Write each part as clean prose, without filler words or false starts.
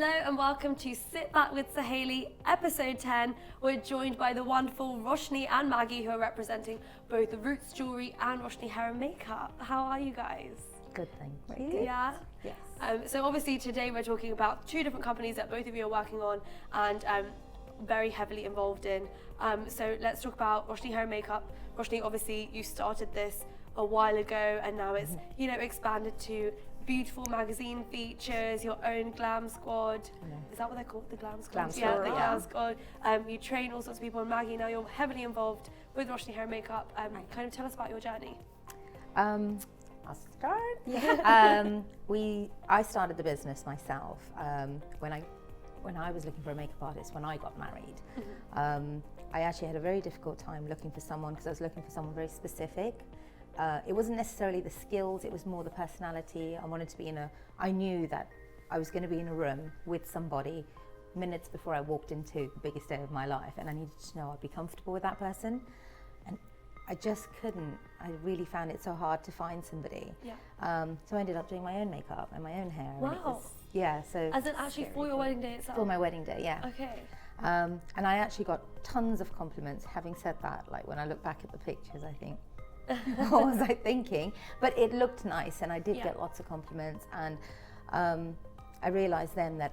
Hello and welcome to Sit Back with Saheli, episode 10. We're joined by the wonderful Roshni and Maggy, who are representing both Roots Jewellery and Roshni Hair and Makeup. How are you guys? Good, thank you. Yeah? Yes. So obviously today we're talking about two different companies that both of you are working on and very heavily involved in. So let's talk about Roshni Hair and Makeup. Roshni, obviously you started this a while ago and now it's, expanded to beautiful magazine features, your own glam squad. Is that what they're called? The glam squad? Glam yeah, squad, the yeah. glam squad. You train all sorts of people, and Maggie, now you're heavily involved with Roshni Hair and Makeup. Kind of tell us about your journey. I'll start. I started the business myself when I was looking for a makeup artist when I got married. I actually had a very difficult time looking for someone because I was looking for someone very specific. It wasn't necessarily the skills, it was more the personality. I knew that I was going to be in a room with somebody minutes before I walked into the biggest day of my life, and I needed to know I'd be comfortable with that person. And I just couldn't. I really found it so hard to find somebody. Yeah. So I ended up doing my own makeup and my own hair. Wow. So As in actually for your wedding day itself? for my wedding day, yeah. Okay. And I actually got tons of compliments. Having said that, like when I look back at the pictures, I think, what was I thinking? But it looked nice, and I did get lots of compliments. And I realized then that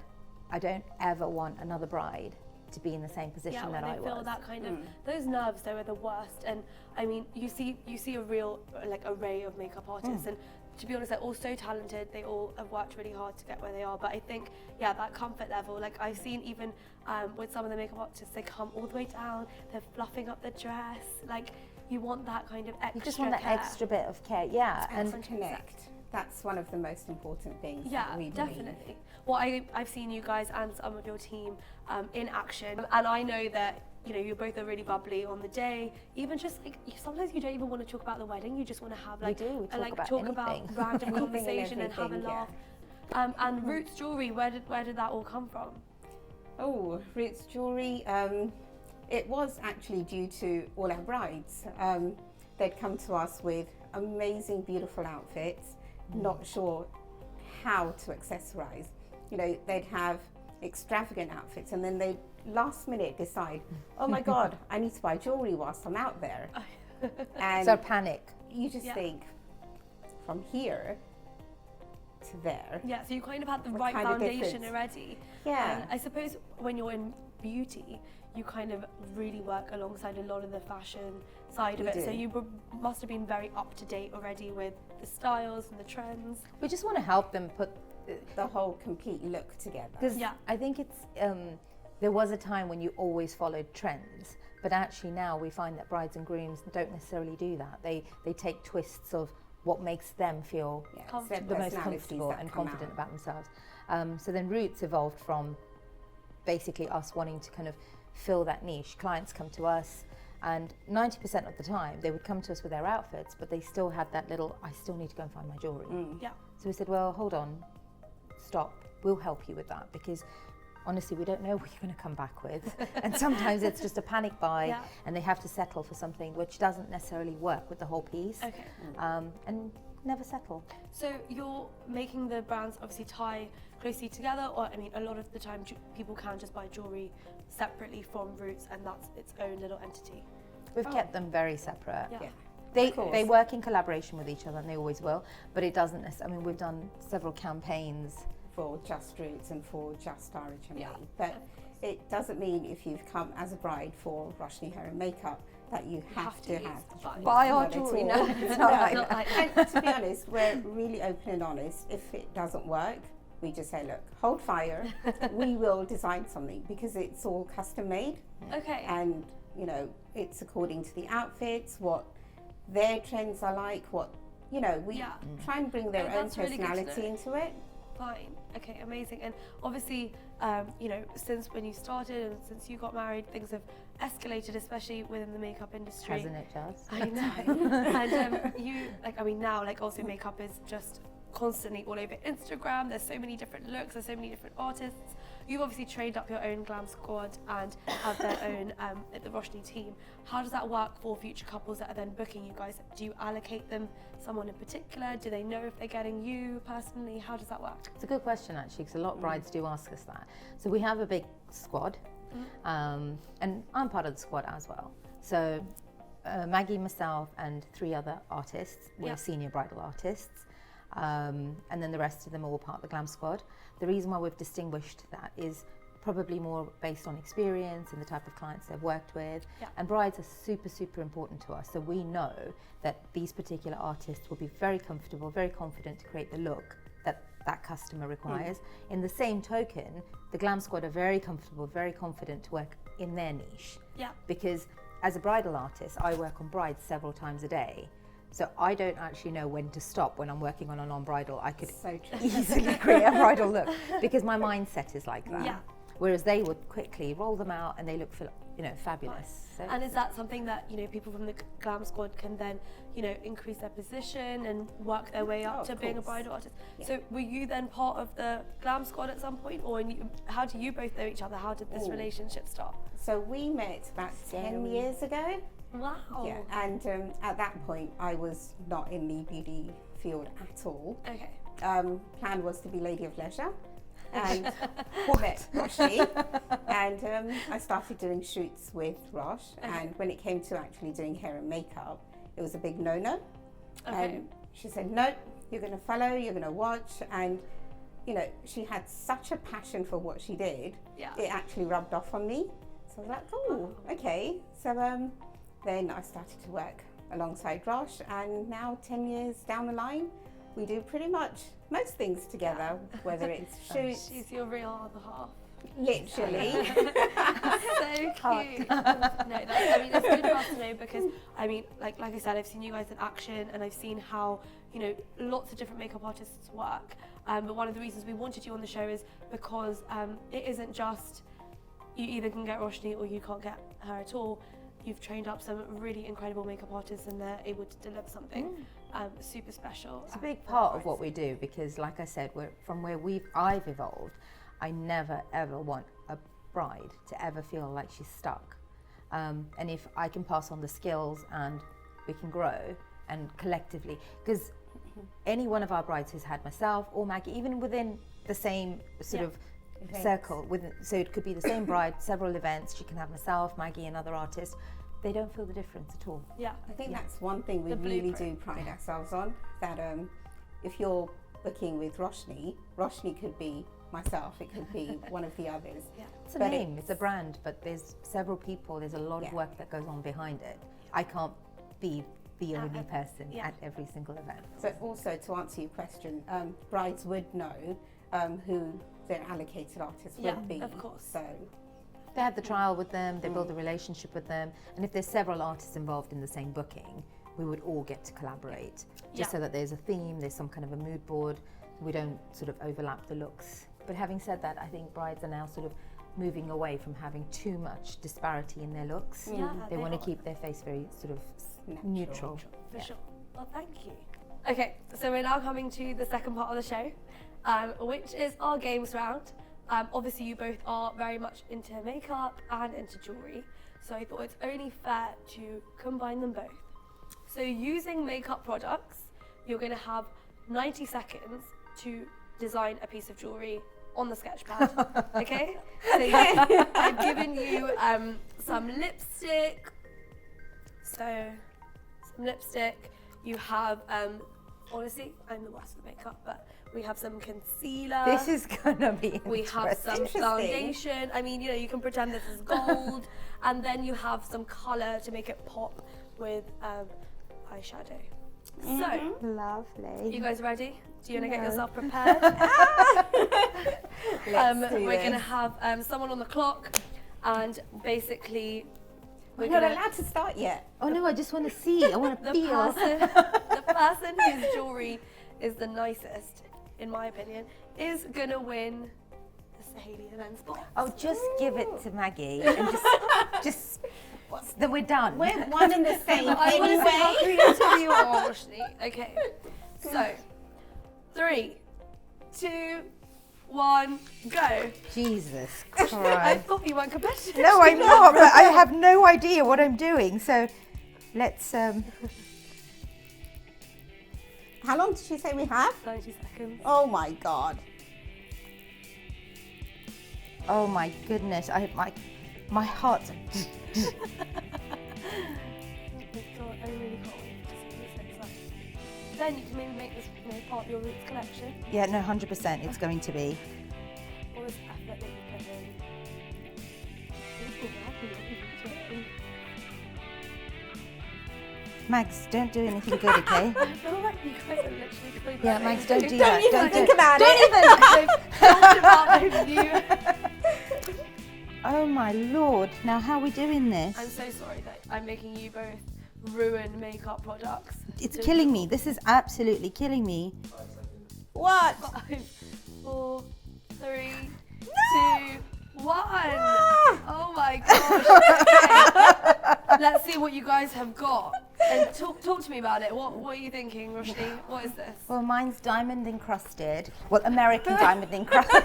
I don't ever want another bride to be in the same position that I was. Yeah, feel that kind of, those nerves though are the worst. And I mean, you see a real array of makeup artists, and to be honest, they're all so talented. They all have worked really hard to get where they are. But I think, that comfort level, like I've seen even with some of the makeup artists, they come all the way down, they're fluffing up the dress. Like, you want that kind of extra You just want that care. extra bit of care, yeah. And connect. That's one of the most important things. Yeah, that we definitely. believe. Well, I've seen you guys and some of your team in action, and I know that you both are really bubbly on the day. Even just like sometimes you don't even want to talk about the wedding. You just want to have We talk about anything. random Anything conversation and have a everything, laugh. And Roots Jewellery, where did that all come from? Oh, Roots Jewellery. It was actually due to all our brides. They'd come to us with amazing, beautiful outfits, not sure how to accessorize. They'd have extravagant outfits, and then they'd last minute decide, oh my God, I need to buy jewellery whilst I'm out there. And So panic. you just think, from here to there. Yeah, so you kind of had the What right kind of foundation difference? already. Yeah. I suppose when you're in beauty, you kind of really work alongside a lot of the fashion side of We it. So do. you must have been very up to date already with the styles and the trends. We just want to help them put, The whole complete look together. because I think it's, there was a time when you always followed trends, but actually now we find that brides and grooms don't necessarily do that. They take twists of what makes them feel it's their the most personalities comfortable that and come confident out. about themselves. So then Roots evolved from basically us wanting to kind of fill that niche. Clients come to us, and 90% of the time they would come to us with their outfits, but they still had that little, I still need to go and find my jewellery. Yeah. So we said, well, hold on, stop, we'll help you with that, because honestly we don't know what you're going to come back with. And sometimes it's just a panic buy, and they have to settle for something which doesn't necessarily work with the whole piece. Okay. And never settle. So you're making the brands obviously tie closely together, or I mean, a lot of the time people can just buy jewellery separately from Roots, and that's its own little entity. We've kept them very separate. Yeah. They work in collaboration with each other, and they always will, but it doesn't necessarily, I mean, we've done several campaigns For just Roots and for just RHMU. Yeah. But it doesn't mean if you've come as a bride for Roshni Hair and Makeup that you have to have buy our not at jewellery. all. No, it's not like Not that. like that. And to be honest, we're really open and honest. If it doesn't work, we just say, look, hold fire. We will design something, because it's all custom made, Okay. and it's according to the outfits, what their trends are like, what we try and bring their Oh, own that's really good to personality know. into it. Fine. Okay, amazing. And obviously, since when you started and since you got married, things have escalated, especially within the makeup industry. Hasn't it just? I know. And now, also makeup is just constantly all over Instagram. There's so many different looks, there's so many different artists. you've obviously trained up your own glam squad and have their own the Roshni team. How does that work for future couples that are then booking you guys? Do you allocate them someone in particular? Do they know if they're getting you personally? How does that work? It's a good question actually, because a lot of brides do ask us that. So we have a big squad, and I'm part of the squad as well. So Maggie, myself, and 3 other artists. We're senior bridal artists, and then the rest of them are all part of the glam squad. The reason why we've distinguished that is probably more based on experience and the type of clients they've worked with. And brides are super, super important to us. So we know that these particular artists will be very comfortable, very confident to create the look that that customer requires. In the same token, the glam squad are very comfortable, very confident to work in their niche. Because as a bridal artist, I work on brides several times a day. So I don't actually know when to stop when I'm working on a non-bridal. I could easily create a bridal look because my mindset is like that. Whereas they would quickly roll them out and they look, fabulous. So, and is that something that, people from the glam squad can then, increase their position and work their way up to being a bridal artist? So were you then part of the glam squad at some point, or how do you both know each other? How did this relationship start? So we met about 10 years ago. Wow. Yeah, and at that point I was not in the beauty field at all. Okay. Plan was to be Lady of Leisure. And met Roshni, and I started doing shoots with Rosh. And when it came to actually doing hair and makeup, it was a big no-no. And she said, no, you're going to follow, you're going to watch. And she had such a passion for what she did, it actually rubbed off on me. So I was like, oh, okay. So then I started to work alongside Rosh, and now 10 years down the line, we do pretty much most things together, whether it's shoots. She's your real other half. Literally. So cute. No, it's good for us to know because, like I said, I've seen you guys in action and I've seen how, lots of different makeup artists work. But one of the reasons we wanted you on the show is because it isn't just you either can get Roshni or you can't get her at all. You've trained up some really incredible makeup artists and they're able to deliver something super special. It's a big part of what we do because, like I said, from where I've evolved, I never ever want a bride to ever feel like she's stuck. And if I can pass on the skills and we can grow and collectively, because any one of our brides who's had myself or Maggie, even within the same sort of circle, so it could be the same bride, several events, she can have myself, Maggie, and other artists. They don't feel the difference at all. I think that's one thing we really do pride ourselves on, that if you're booking with Roshni could be myself, it could be one of the others. It's a name, it's a brand, but there's several people, there's a lot of work that goes on behind it. I can't be the only person at every single event. So also, to answer your question, brides would know who their allocated artist would be. Of course. So they have the trial with them, they build a relationship with them, and if there's several artists involved in the same booking, we would all get to collaborate, just so that there's a theme, there's some kind of a mood board, we don't sort of overlap the looks. But having said that, I think brides are now sort of moving away from having too much disparity in their looks. They want to keep their face very sort of neutral. For sure. Well, thank you. Okay, so we're now coming to the second part of the show, which is our games round. Obviously, you both are very much into makeup and into jewellery, so I thought it's only fair to combine them both. So using makeup products, you're going to have 90 seconds to design a piece of jewellery on the sketch pad, okay? So I've given you some lipstick. So, some lipstick. You have, honestly, I'm the worst with makeup, but we have some concealer. This is gonna be We have some foundation. I mean, you can pretend this is gold. And then you have some colour to make it pop with eyeshadow. So, lovely. You guys ready? Do you want to get yourself prepared? We're going to have someone on the clock, and basically we're not allowed to start yet. Oh no, I just want to see. I want to feel. The person whose jewellery is the nicest, in my opinion, is going to win the Saheli events box. Oh, just give it to Maggie and just then we're done. We're one and the same I want to see how creative you are, Roshni. Okay, so 3, 2, 1, go. Jesus I Christ. thought you weren't competitive. No, I'm not, but I have no idea what I'm doing. So let's. How long did she say we have? 90 seconds. Oh my God. Oh my goodness. My heart. Oh my God, I really can't wait to see what this looks like. Then you can maybe make this part of your roots collection. Yeah, no, 100%. It's going to be. All this effort that you put in. Mags, don't do anything good, okay? I feel like you guys are literally going Yeah, Mags, don't do that. Don't even think about Don't it. even they've thought about you. Oh my Lord. Now, how are we doing this? I'm so sorry that I'm making you both ruin makeup products. It's killing me. This is absolutely killing me. What? 5, 4, 3, 2, 1. Oh my gosh. Okay. Let's see what you guys have got. And talk to me about it. What are you thinking, Roshni? What is this? Well, mine's diamond encrusted. Well, American diamond encrusted.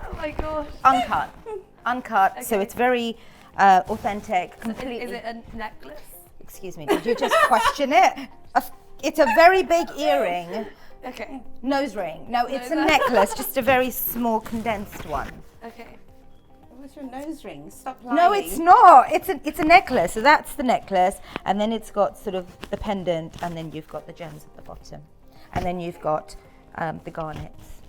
Oh my gosh. Uncut. So Okay. it's very authentic. Completely. Is it a necklace? Excuse me. Did you just question it? It's a very big earring. Okay. Nose ring. No, it's a Nose- necklace, just a very small condensed one. Okay. What's your nose ring? Stop lying. No, it's not. It's a necklace. So that's the necklace, and then it's got sort of the pendant, and then you've got the gems at the bottom, and then you've got the garnets,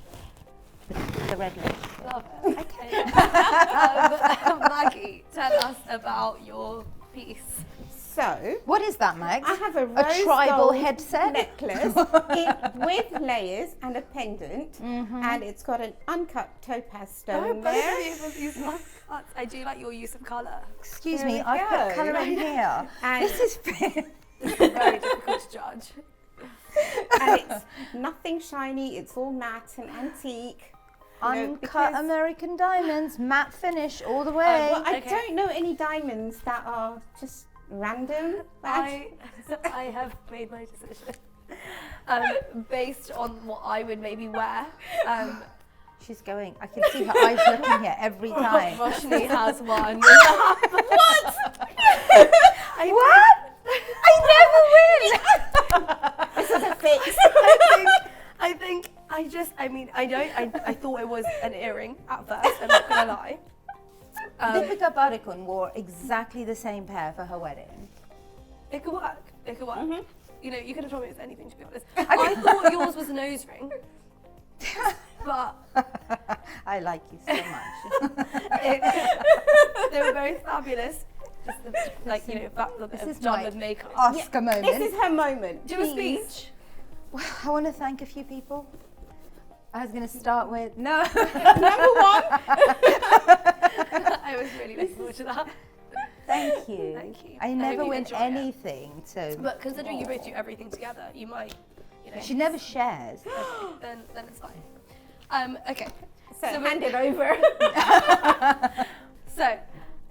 the red lips. Love it. Okay. Maggie, tell us about your piece. So, What is that, Mags? I have a rose tribal gold headset? necklace with layers and a pendant, and it's got an uncut topaz stone Both there. of you with these love cuts. I do like your use of colour. Excuse There me, we I've put go. colour in here. And- This is It's very difficult to judge. And it's nothing shiny, it's all matte and antique. You know, uncut because- American diamonds, matte finish all the way. Well, I Okay. don't know any diamonds that are just random. I have made my decision based on what I would maybe wear. She's going. I can see her eyes looking here every time. Roshni has one. What? I never win. This is a fix. I thought it was an earring at first, I'm not gonna lie. Deepika Padukone wore exactly the same pair for her wedding. It could work. It could work. Mm-hmm. You know, you could have told me it was anything, to be honest. I thought yours was a nose ring, but I like you so much. they were very fabulous. Just the, like, you know, back the bit This of is done my with makeup. Oscar moment. This is her moment. Do a please. speech. Well, I want to thank a few people. I was going to start with No. Number one. I was really looking forward to that. thank you. Thank you. I I never hope you win enjoy it. anything, so But considering you both do everything together, you might, you know, she never shares. then it's fine. Okay. So So hand it over. So,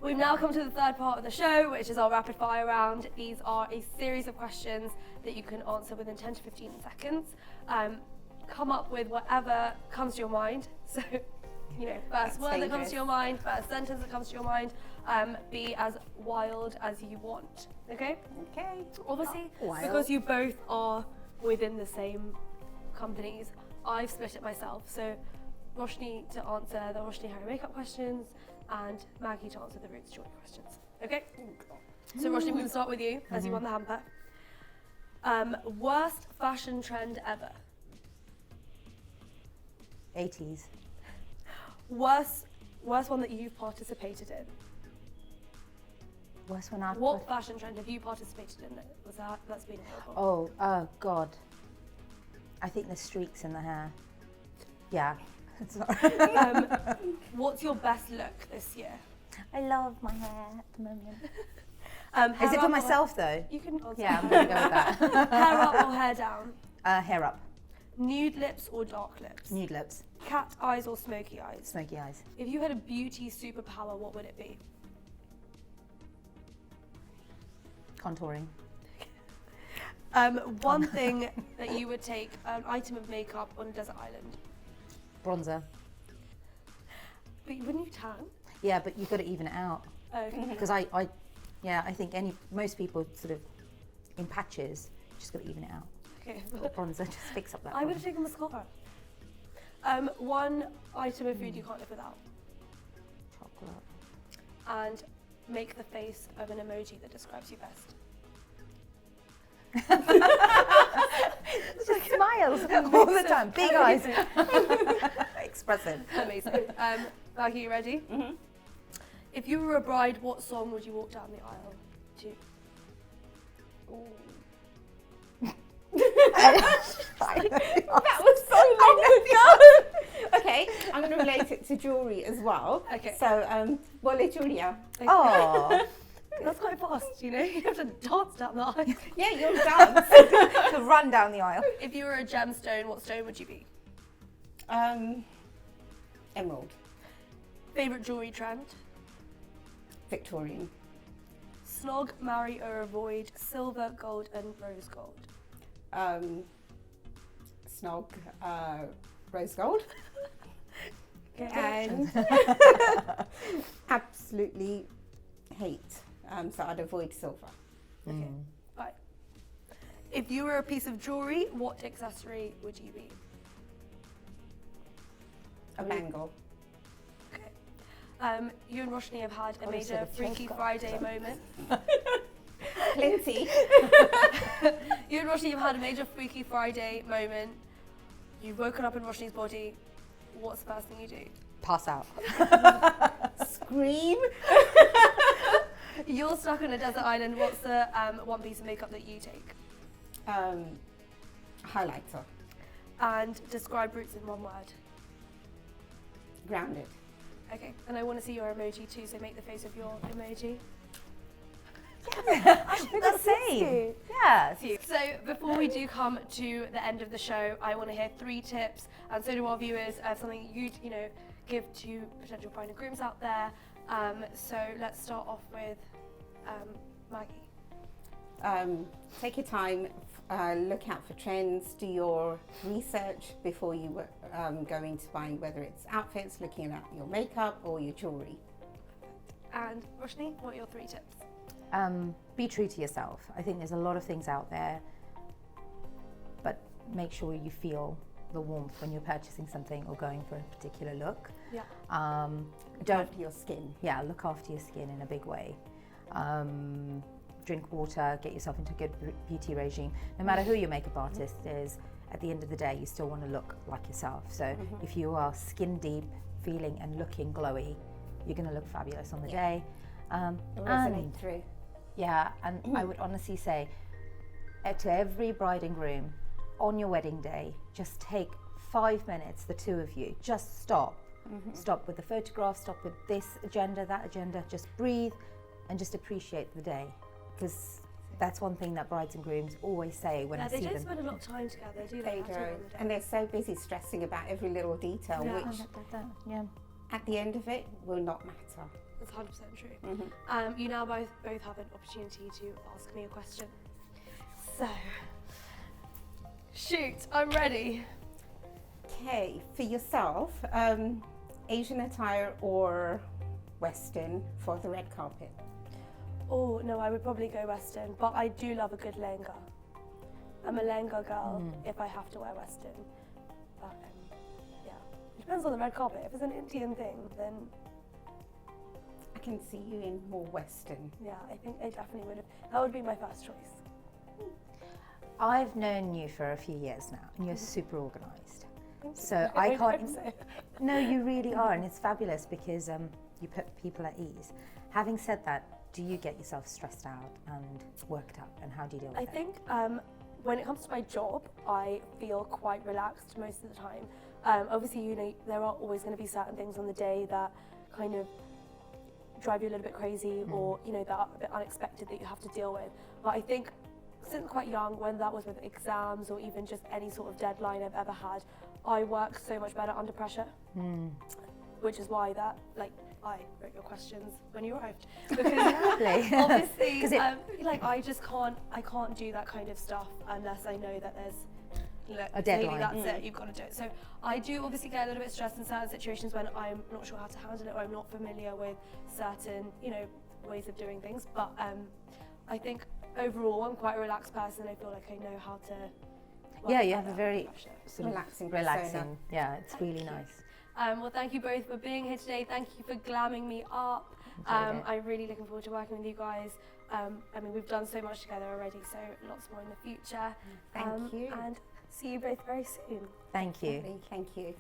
we've now come to the third part of the show, which is our rapid fire round. These are a series of questions that you can answer within 10 to 15 seconds. Come up with whatever comes to your mind. So, you know, first word that comes to your mind, first sentence that comes to your mind. Be as wild as you want. Okay? Okay. Obviously, Wild. because you both are within the same companies, I've split it myself. So, Roshni to answer the Roshni hair and makeup questions, and Maggie to answer the Roots Jewellery questions. Okay? So, Roshni, we're going to start with you, as you won the hamper. Worst fashion trend ever? 80s. Worst one that you've participated in? Worst one I've What fashion trend have you participated in that's been horrible? Oh God. I think the streaks in the hair. Yeah. Sorry. What's your best look this year? I love my hair at the moment. Hair Is it up for or- myself though? You can answer. Yeah, I'm gonna go with that. Hair up or hair down? Hair up. Nude lips or dark lips? Nude lips. Cat eyes or smoky eyes? Smoky eyes. If you had a beauty superpower, what would it be? Contouring. One thing that you would take, an item of makeup on a desert island. Bronzer. But wouldn't you tan? Yeah, but you've got to even it out. Okay. Because I think most people sort of in patches, just got to even it out. Okay. Bronzer just fix up that. I would have taken mascara. One item of food you can't live without. Chocolate. And make the face of an emoji that describes you best. Just smiles all the time, big eyes. Expressive. Amazing. Maggie, you ready? Mm-hmm. If you were a bride, what song would you walk down the aisle to? That was so long ago. Okay, I'm going to relate it to jewellery as well. Okay. So, Bolle Julia. Oh, That's quite fast, you know? You have to dance down the aisle. Yeah, you'll dance. to run down the aisle. If you were a gemstone, what stone would you be? Emerald. Favourite jewellery trend? Victorian. Snog, marry or avoid silver, gold and rose gold. Snog, rose gold. Okay. And absolutely hate. So I'd avoid silver. Okay. Right. If you were a piece of jewellery, what accessory would you be? A bangle. Okay. You and Roshni have had a Oh, major so the Freaky chocolate. Friday moment. Plenty. You and Roshni have had a major Freaky Friday moment. You've woken up in Roshni's body. What's the first thing you do? Pass out. Scream. You're stuck on a desert island. What's the one piece of makeup that you take? Highlighter. And describe roots in one word. Grounded. Okay, and I want to see your emoji too, so make the face of your emoji. The same. Yeah. So before we do come to the end of the show, I want to hear 3 tips, and so do our viewers, something you'd give to potential bride and grooms out there. So let's start off with Maggie. Take your time, look out for trends, do your research before you go into buying, whether it's outfits, looking at your makeup or your jewellery. And Roshni, what are your 3 tips? Be true to yourself. I think there's a lot of things out there, but make sure you feel the warmth when you're purchasing something or going for a particular look. Yeah. Look after your skin. Yeah, look after your skin in a big way. Drink water, get yourself into a good beauty regime. No matter who your makeup artist is, at the end of the day, you still want to look like yourself. So if you are skin deep, feeling and looking glowy, you're going to look fabulous on the day. Resonate through. Yeah, and I would honestly say to every bride and groom, on your wedding day, just take 5 minutes, the 2 of you, just stop. Stop with the photograph, stop with this agenda, that agenda, just breathe and just appreciate the day. Because that's one thing that brides and grooms always say when I see They don't them. spend a lot of time together, do They they? at all on don't. the day? And they're so busy stressing about every little detail, Yeah. which Yeah. at the end of it will not matter. That's 100% true. You now both have an opportunity to ask me a question. So, shoot, I'm ready. Okay, for yourself, Asian attire or Western for the red carpet? Oh, no, I would probably go Western, but I do love a good lehenga. I'm a lehenga girl if I have to wear Western. But, yeah, it depends on the red carpet. If it's an Indian thing, then I can see you in more Western. yeah, I think I definitely would have. That would be my first choice. I've known you for a few years now, and you're super organised. So I I don't can't. hope so. No, you really are, and it's fabulous because you put people at ease. Having said that, do you get yourself stressed out and worked up, and how do you deal with I it? think when it comes to my job, I feel quite relaxed most of the time. Obviously, there are always going to be certain things on the day that kind of drive you a little bit crazy, or that are a bit unexpected that you have to deal with. But I think since quite young, when that was with exams or even just any sort of deadline I've ever had, I work so much better under pressure. which is why that, like, I wrote your questions when you arrived. Because Lovely. obviously, 'Cause like, I can't do that kind of stuff unless I know that there's A deadline. That's it, you've got to do it. So I do obviously get a little bit stressed in certain situations when I'm not sure how to handle it or I'm not familiar with certain, you know, ways of doing things. But I think overall I'm quite a relaxed person. I feel like I know how to Yeah, you have a very sort of Relaxing relaxing. Yeah, it's really nice. Well, thank you both for being here today. Thank you for glamming me up. Enjoyed it. I'm really looking forward to working with you guys. I mean, we've done so much together already, so lots more in the future. Thank you. And see you both very soon. Thank you. Thank you.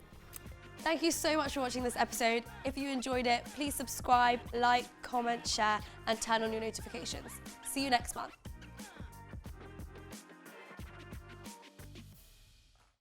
Thank you so much for watching this episode. If you enjoyed it, please subscribe, like, comment, share, and turn on your notifications. See you next month.